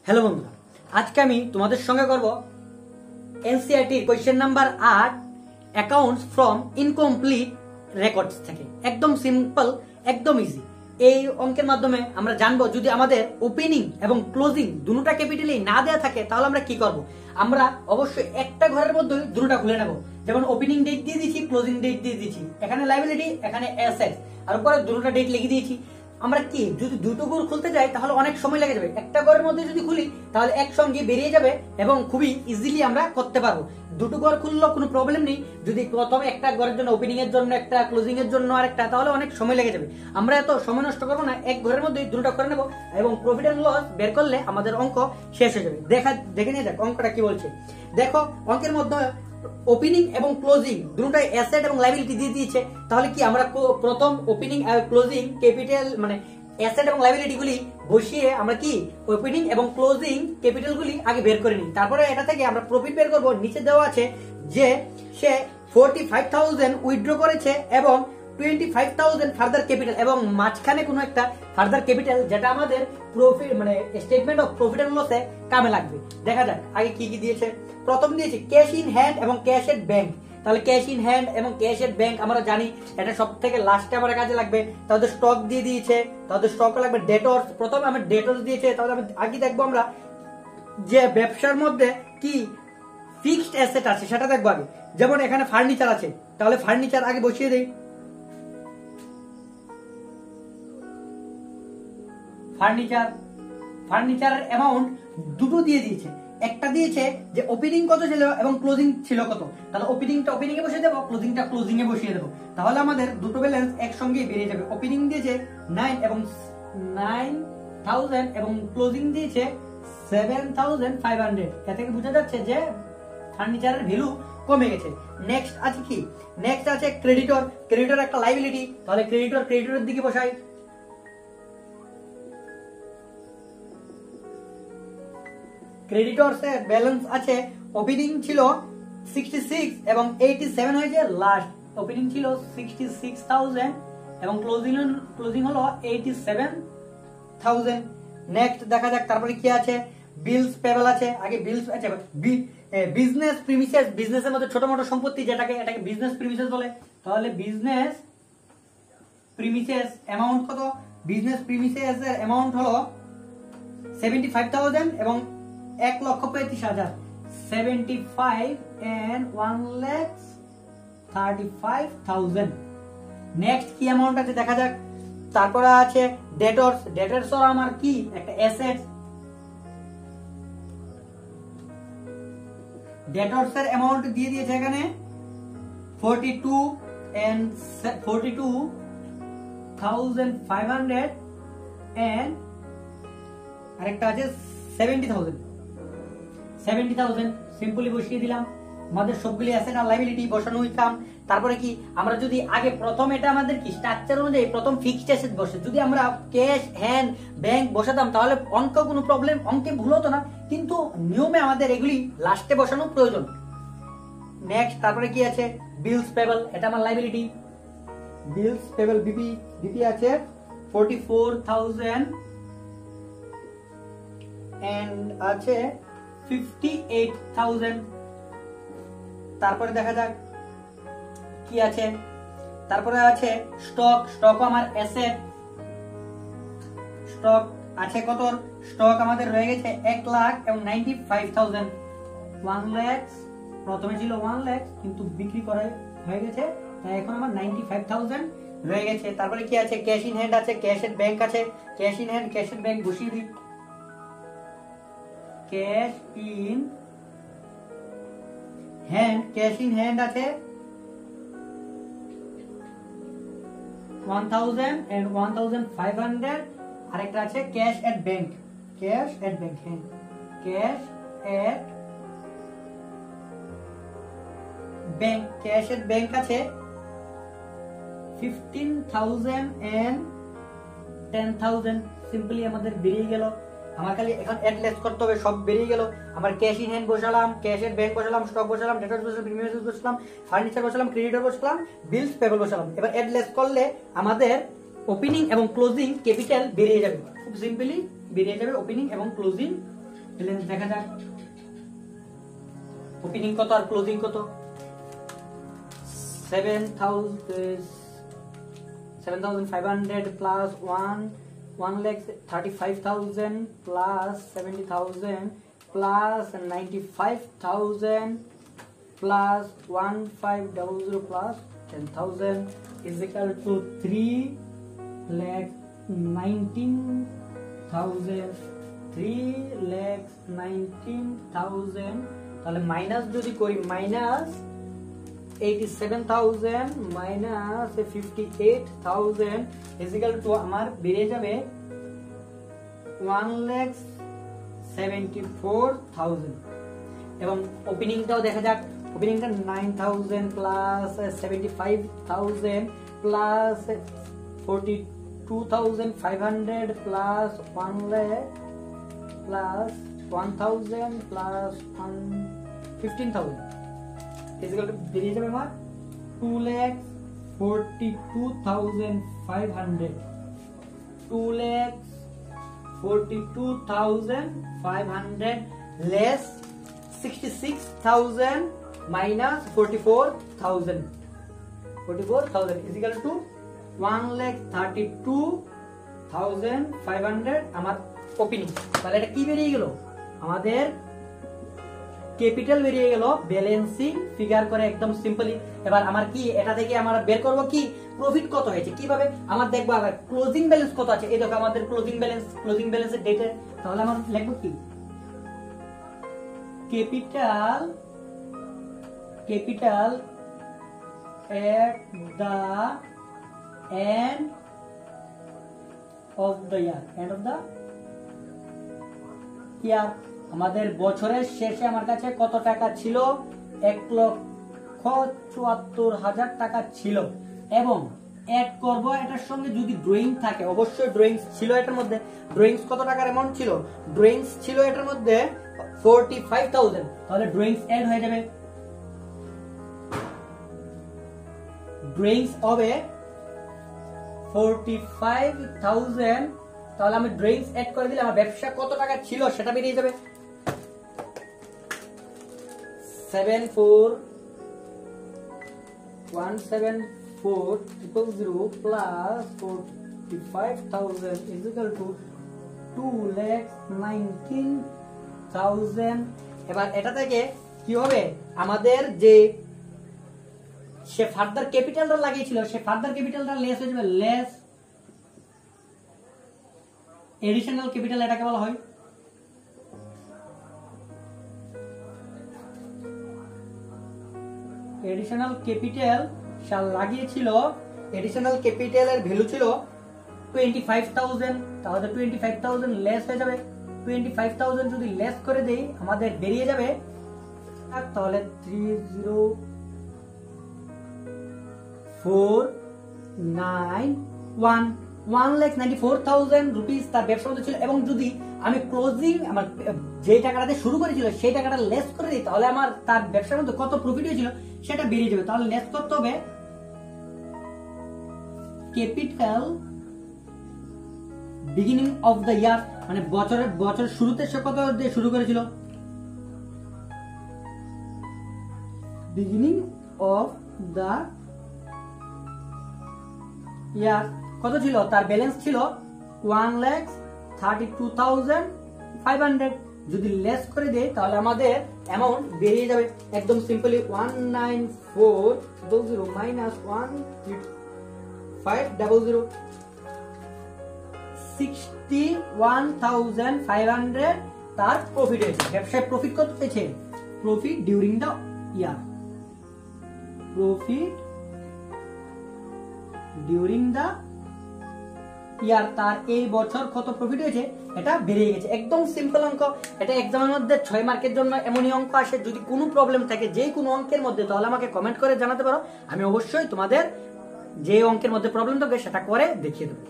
Hello বন্ধুরা, আজকে আমি তোমাদের সঙ্গে করব NCERT question number 8 accounts from incomplete records থেকে। একদম সিম্পল, একদম ইজি। এই অঙ্কের মাধ্যমে আমরা জানবো যদি আমাদের ওপেনিং এবং ক্লোজিং দুটোটা ক্যাপিটালি না দেয়া থাকে তাহলে আমরা কি করব। আমরা অবশ্যই একটা ঘরের মধ্যে দুটোটা খুলে নেব। যেমন ওপেনিং ডেট দিয়ে দিয়েছি, ক্লোজিং ডেট দিয়ে দিয়েছি, এখানে লায়াবিলিটি, এখানে অ্যাসেটস, আর উপরে দুটোটা ডেট লিখে দিয়েছি। আমরা কি যদি দুটো ঘর খুলতে যাই তাহলে অনেক সময় লেগে যাবে। একটা ঘরের মধ্যে যদি খুলি তাহলে একসঙ্গে বেরিয়ে যাবে এবং খুবই ইজিলি আমরা করতে পারবো। দুটো ঘর খুললেও কোনো প্রবলেম নেই। যদি প্রথমে একটা ঘরের জন্য ওপেনিং এর জন্য একটা, ক্লোজিং এর জন্য আরেকটা, তাহলে অনেক সময় লেগে যাবে। আমরা এত সময় নষ্ট করবো না, এক ঘরের মধ্যে দুটো করে নেবো এবং প্রফিট এন্ড লস বের করলে আমাদের অঙ্ক শেষ হয়ে যাবে। দেখে নিয়ে যাক অঙ্কটা কি বলছে। দেখো অঙ্কের মধ্যে ওপেনিং এবং ক্লোজিং দুটোটাই অ্যাসেট এবং লায়াবিলিটি দিয়ে দিয়েছে। তাহলে কি আমরা প্রথম ওপেনিং আর ক্লোজিং ক্যাপিটাল মানে অ্যাসেট এবং লায়াবিলিটি গুলি বসিয়ে আমরা কি ওপেনিং এবং ক্লোজিং ক্যাপিটাল গুলি আগে বের করে নিই। তারপরে এটা থেকে আমরা প্রফিট বের করব। নিচে দেওয়া আছে যে সে 45,000 উইথড্র করেছে এবং 25,000 ফার্দার ক্যাপিটাল এবং মাঝখানে কোনো একটা ফার্দার ক্যাপিটাল যেটা আমাদের প্রফিট মানে স্টেটমেন্ট অফ প্রফিট এন্ড লসে কামে লাগবে। দেখা যাক আগে কি কি দিয়েছে। প্রথম দিয়েছে ক্যাশ ইন হ্যান্ড এবং ক্যাশ এট ব্যাংক। তাহলে ক্যাশ ইন হ্যান্ড এবং ক্যাশ এট ব্যাংক আমরা জানি এটা সব থেকে লাস্টে আমার কাজে লাগবে। তাহলে স্টক দিয়ে দিয়েছে, তাহলে স্টক লাগবে ডেটর্স। প্রথমে আমার ডেটর্স দিয়েছে, তাহলে আমি আগে দেখবো আমরা যে ব্যবসার মধ্যে কি ফিক্সড অ্যাসেট আছে সেটা দেখবো আগে। যেমন এখানে ফার্নিচার আছে, তাহলে ফার্নিচার আগে বসিয়ে দেই। ফার্নিচারের অ্যামাউন্ট দুটো দিয়ে দিয়েছে। একটা দিয়েছে যে ওপেনিং কত ছিল এবং ক্লোজিং ছিল কত। তাহলে ওপেনিংটা ওপেনিং এ বসিয়ে দেবো, ক্লোজিংটা ক্লোজিং এ বসিয়ে দেবো। তাহলে আমাদের দুটো ব্যালেন্স একসঙ্গে বেরিয়ে যাবে। ওপেনিং দিয়েছে 9 এবং 9,000 এবং ক্লোজিং দিয়েছে 7,500। এ থেকে বোঝা যাচ্ছে যে ফার্নিচারের ভ্যালু কমে গেছে। নেক্সট আছে কি? নেক্সট আছে ক্রেডিটর। ক্রেডিটর একটা লায়াবিলিটি, তাহলে ক্রেডিটরের দিকে বসাই। ক্রেডিটরস এর ব্যালেন্স আছে, ওপেনিং ছিল 66 এবং 87 হয়েছে লাস্ট। ওপেনিং ছিল 66,000 এবং ক্লোজিং হলো 87,000। নেক্সট দেখা যাক তারপরে কি আছে। বিলস পেবল আছে, আগে বিলস আছে। বিজনেস প্রিমিসেস, বিজনেসের মধ্যে ছোট-মোটো সম্পত্তি এটাকে বিজনেস প্রিমিসেস বলে। তাহলে বিজনেস প্রিমিসেস অ্যামাউন্ট কত? বিজনেস প্রিমিসেস এর অ্যামাউন্ট হলো 75,000 এবং 1,35,000। 75 and 1,35,000। নেক্সট কি অ্যামাউন্ট আছে দেখা যাক। তারপরে আছে ডেটর্স। ডেটর্স আমার কি একটা অ্যাসেট। ডেটর্স এর অ্যামাউন্ট দিয়ে দিয়েছে এখানে 42,500 and আরেকটা আছে 70,000 সিম্পলি বসিয়ে দিলাম। আমাদের সবগুলি অ্যাসেট আর লায়াবিলিটি বসানো হইতাম। তারপরে কি আমরা যদি আগে প্রথম এটা আমাদের কি স্ট্রাকচার অনুযায়ী প্রথম ফিক্সড অ্যাসেট বসে যদি আমরা ক্যাশ হ্যান্ড ব্যাংক বসাতাম তাহলে অঙ্ক কোনো প্রবলেম, অঙ্কে ভুল হতো না। কিন্তু নিয়মে আমাদের এগুলি লাস্টে বসানো প্রয়োজন। নেক্সট তারপরে কি আছে? বিলস পেবল, এটা আমার লায়াবিলিটি। বিলস পেবল বিপি আছে 44,000 এন্ড আছে 58,000। তারপরে দেখা যাক কি আছে। তারপরে আছে স্টক। স্টক আমার অ্যাসেট। স্টক আছে কত? স্টক আমাদের রয়ে গেছে 1 লাখ এবং 95,000। 1 লাখ প্রথমে ছিল 1 লাখ কিন্তু বিক্রি করা হয়ে গেছে, তাই এখন আমার 95,000 রয়ে গেছে। তারপরে কি আছে? ক্যাশ ইন হ্যান্ড আছে, ক্যাশ এট ব্যাংক আছে। Cash in hand, cash at bank বসিয়ে দিই। Cash in hand, cash in hand আছে 1,000 and 1,500। আরেকটা আছে cash at bank. Cash at bank, হ্যাঁ cash at bank. Cash at bank আছে 15,000 and 10,000। Simply আমাদের বেরিয়ে গেল। আমার খালি এখন অ্যাড লেস করতে হবে, সব বেরিয়ে গেল। আমার ক্যাশ ইন হ্যান্ড বসালাম, ক্যাশ এট ব্যাংক বসালাম, স্টক বসালাম, ডেটর্স বসালাম, প্রিমিয়াম বসালাম, ফার্নিচার বসালাম, ক্রেডিটর বসালাম, বিলস পেবল বসালাম। এবার অ্যাড লেস করলে আমাদের ওপেনিং এবং ক্লোজিং ক্যাপিটাল বেরিয়ে যাবে। খুব সিম্পলি বেরিয়ে যাবে ওপেনিং এবং ক্লোজিং ব্যালেন্স দেখা যাক ওপেনিং কত আর ক্লোজিং কত 7,500 plus 1,35,000 plus 70,000 plus 95,000 plus 1,500 plus 10,000 is equal to 3,19,000 3,19,000 তাহলে মাইনাস যদি করি minus 87,000 minus 58,000 is equal to আমার বেরিয়ে যাবে 1,74,000 এবং ওপেনিংটাও দেখা যাক ওপেনিংটা 9,000 plus 75,000 plus 42,500 plus 1 lakh plus 1,000 plus 15,000 is equal to বেরিয়ে যাবে আমার 2,42,500 2,42,500 less 66,000 minus 44,000 is equal to 1,32,500 আমার ওপেনিং তাহলে এটা কি বেরিয়ে গেল আমাদের ক্যাপিটাল বেরিয়ে গেল ব্যালেন্সিং ফিগার করে একদম সিম্পলি এবার আমার কি এটা থেকে আমরা বের করব কি প্রফিট কত হয়েছে কিভাবে আমার দেখবো আবার ক্লোজিং ব্যালেন্স কত আছে এই দেখো আমাদের ক্লোজিং ব্যালেন্সের ডেটে তাহলে আমরা লিখব কি capital at the end of the year আমাদের বছরের শেষে আমার কাছে কত টাকা ছিল 1,74,000 টাকা ছিল এবং অ্যাড করব এটার সঙ্গে যদি ড্রয়িং থাকে অবশ্যই ড্রয়িংস ছিল এটার মধ্যে ড্রয়িংস কত টাকার অ্যামাউন্ট ছিল ড্রয়িংস ছিল এটার মধ্যে 45,000 তাহলে ড্রয়িংস অ্যাড হয়ে যাবে ড্রয়িংস হবে 45,000 তাহলে আমি ড্রয়িংস অ্যাড করে দিলে আমার ব্যবসা কত টাকা ছিল সেটা বেরিয়ে যাবে 174,000 plus 45,000 is equal to 2,19,000 এবার এটা থেকে কি হবে আমাদের যে সে ফার্দার ক্যাপিটালটা লাগিয়েছিল সে ফার্দার ক্যাপিটালটা লেস হয়ে যাবে লেস এডিশনাল ক্যাপিটাল এটাকে বলা হয় এডিশনাল ক্যাপিটাল সাল লাগিয়েছিল এডিশনাল ক্যাপিটালের ভ্যালু ছিল 25,000 তাহলে 25,000 লেস হয়ে যাবে 25,000 যদি লেস করে দেই আমাদের বেরিয়ে যাবে তাহলে 1,94,000 রুপিস তার ব্যবসা মধ্যে ছিল এবং যদি আমি ক্লোজিং আমার যে টাকাটা দিয়ে শুরু করেছিল সেই টাকাটা লেস করে দিই তাহলে আমার তার ব্যবসার মধ্যে কত প্রফিট হয়েছিল সেটা বেরিয়ে যাবে তাহলে লেস করতে হবে capital beginning of the year মানে বছরের শুরুতে সে কত দিয়ে শুরু করেছিল বিগিনিং অফ দ্য ইয়ার কত ছিল তার ব্যালেন্স ছিল 1,32,500 যদি লেস করে দেই তাহলে আমাদের অ্যামাউন্ট বেরিয়ে যাবে একদম সিম্পলি 1,94,000 minus 1,500 61,500 তার প্রফিট হয়েছে ব্যবসায় প্রফিট কত হয়েছে profit during the year profit during the year তার এই বছর কত প্রফিট হয়েছে এটা বেরিয়ে গেছে একদম সিম্পল অঙ্ক এটা এক্সামের মধ্যে 6 মার্কের জন্য এমনই অঙ্ক আসে যদি কোনো প্রবলেম থাকে যে কোনো অঙ্কের মধ্যে তাহলে আমাকে কমেন্ট করে জানাতে পারো আমি অবশ্যই তোমাদের যে অঙ্কের মধ্যে প্রবলেম থাকে সেটা করে দেখিয়ে দেবো